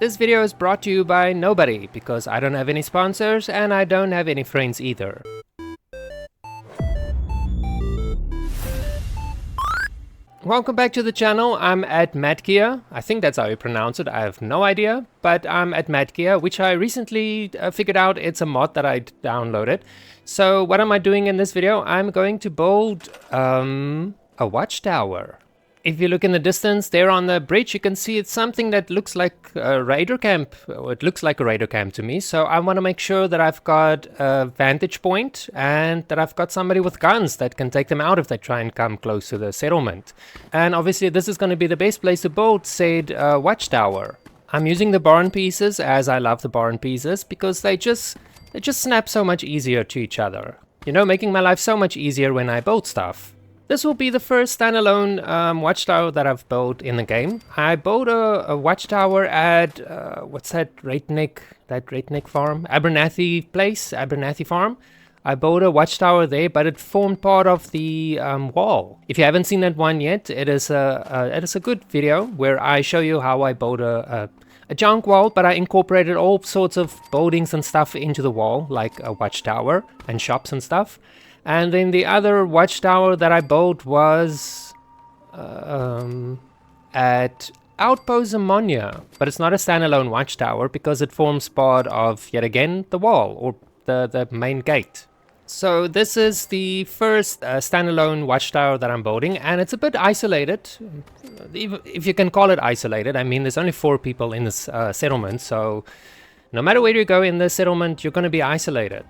This video is brought to you by nobody, because I don't have any sponsors and I don't have any friends either. Welcome back to the channel. I'm at Madkea. I think that's how you pronounce it. I have no idea, but I'm at Madkea, which I recently figured out it's a mod that I downloaded. So what am I doing in this video? I'm going to build a watchtower. If you look in the distance there on the bridge, you can see it's something that looks like a raider camp. Or it looks like a raider camp to me. So I want to make sure that I've got a vantage point and that I've got somebody with guns that can take them out if they try and come close to the settlement. And obviously this is going to be the best place to build said watchtower. I'm using the barn pieces, as I love the barn pieces, because they just snap so much easier to each other. You know, making my life so much easier when I build stuff. This will be the first standalone watchtower that I've built in the game. I built a watchtower at, what's that redneck farm? Abernathy place, Abernathy farm. I built a watchtower there, but it formed part of the wall. If you haven't seen that one yet, it is a good video where I show you how I built a junk wall, but I incorporated all sorts of buildings and stuff into the wall, like a watchtower and shops and stuff. And then the other watchtower that I built was at Outpost Ammonia, but it's not a standalone watchtower because it forms part of, yet again, the wall or the main gate. So this is the first standalone watchtower that I'm building, and it's a bit isolated, if you can call it isolated. I mean, there's only 4 people in this settlement, so no matter where you go in the settlement, you're going to be isolated.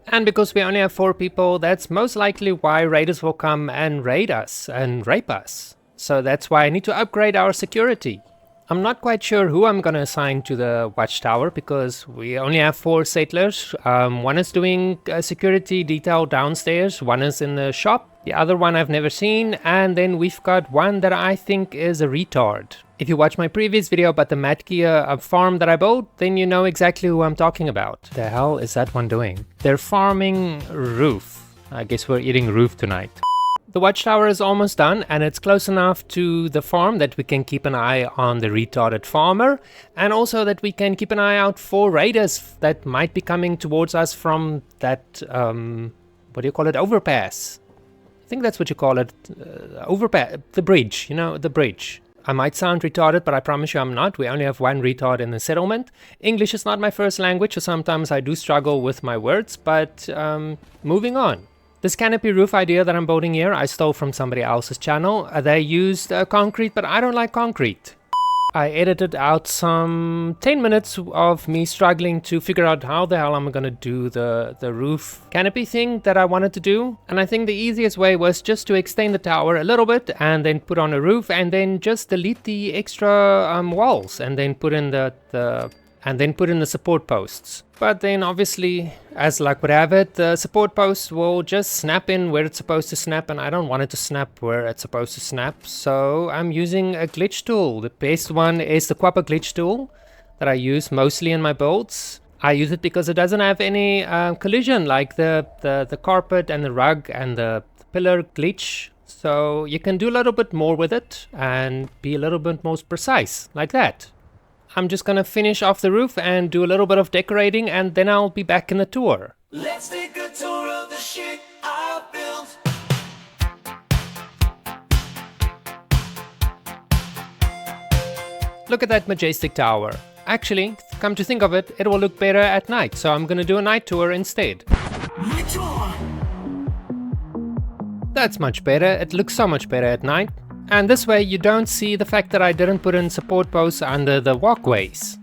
And because we only have 4 people, that's most likely why raiders will come and raid us and rape us. So that's why I need to upgrade our security. I'm not quite sure who I'm going to assign to the watchtower because we only have 4 settlers. One is doing security detail downstairs, one is in the shop, the other one I've never seen, and then we've got one that I think is a retard. If you watch my previous video about the Madkea farm that I built, then you know exactly who I'm talking about. The hell is that one doing? They're farming roof. I guess we're eating roof tonight. The watchtower is almost done, and it's close enough to the farm that we can keep an eye on the retarded farmer, and also that we can keep an eye out for raiders that might be coming towards us from that, what do you call it, overpass? I think that's what you call it, overpass, the bridge, you know, the bridge. I might sound retarded, but I promise you I'm not. We only have 1 retard in the settlement. English is not my first language, so sometimes I do struggle with my words, but moving on. This canopy roof idea that I'm building here, I stole from somebody else's channel. They used concrete, but I don't like concrete. I edited out some 10 minutes of me struggling to figure out how the hell I'm gonna do the roof canopy thing that I wanted to do. And I think the easiest way was just to extend the tower a little bit and then put on a roof and then just delete the extra walls and then put in the support posts. But then obviously, as luck would have it, the support posts will just snap in where it's supposed to snap, and I don't want it to snap where it's supposed to snap, so I'm using a glitch tool. The best one is the Quappa glitch tool that I use mostly in my builds. I use it because it doesn't have any collision like the carpet and the rug and the pillar glitch. So you can do a little bit more with it and be a little bit more precise, like that. I'm just gonna finish off the roof and do a little bit of decorating, and then I'll be back in the tour. Let's take a tour of the shit I've built. Look at that majestic tower. Actually, come to think of it, it will look better at night, so I'm gonna do a night tour instead. That's much better. It looks so much better at night. And this way you don't see the fact that I didn't put in support posts under the walkways.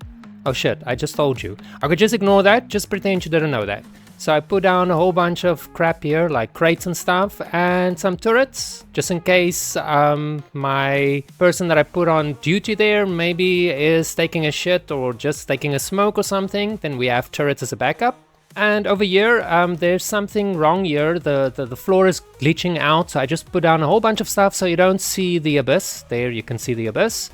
Oh shit, I just told you. I could just ignore that, just pretend you didn't know that. So I put down a whole bunch of crap here, like crates and stuff, and some turrets, just in case my person that I put on duty there maybe is taking a shit or just taking a smoke or something, then we have turrets as a backup. And over here, there's something wrong here. The floor is glitching out, so I just put down a whole bunch of stuff so you don't see the abyss. There you can see the abyss.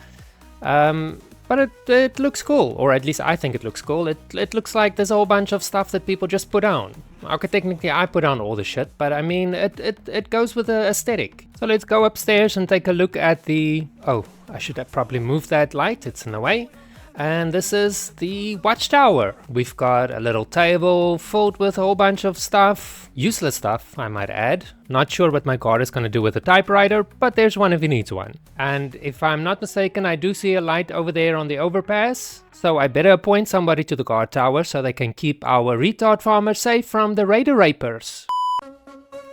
But it looks cool, or at least I think it looks cool. It looks like there's a whole bunch of stuff that people just put down. Okay, technically I put down all the shit, but I mean, it goes with the aesthetic. So let's go upstairs and take a look at the... Oh, I should have probably moved that light, it's in the way. And this is the watchtower. We've got a little table filled with a whole bunch of stuff. Useless stuff, I might add. Not sure what my guard is going to do with a typewriter, but there's one if he needs one. And if I'm not mistaken, I do see a light over there on the overpass. So I better appoint somebody to the guard tower so they can keep our retard farmers safe from the raider rapers.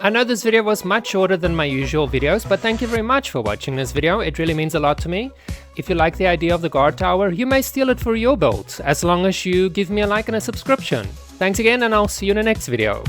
I know this video was much shorter than my usual videos, but thank you very much for watching this video. It really means a lot to me. If you like the idea of the guard tower, you may steal it for your build, as long as you give me a like and a subscription. Thanks again, and I'll see you in the next video.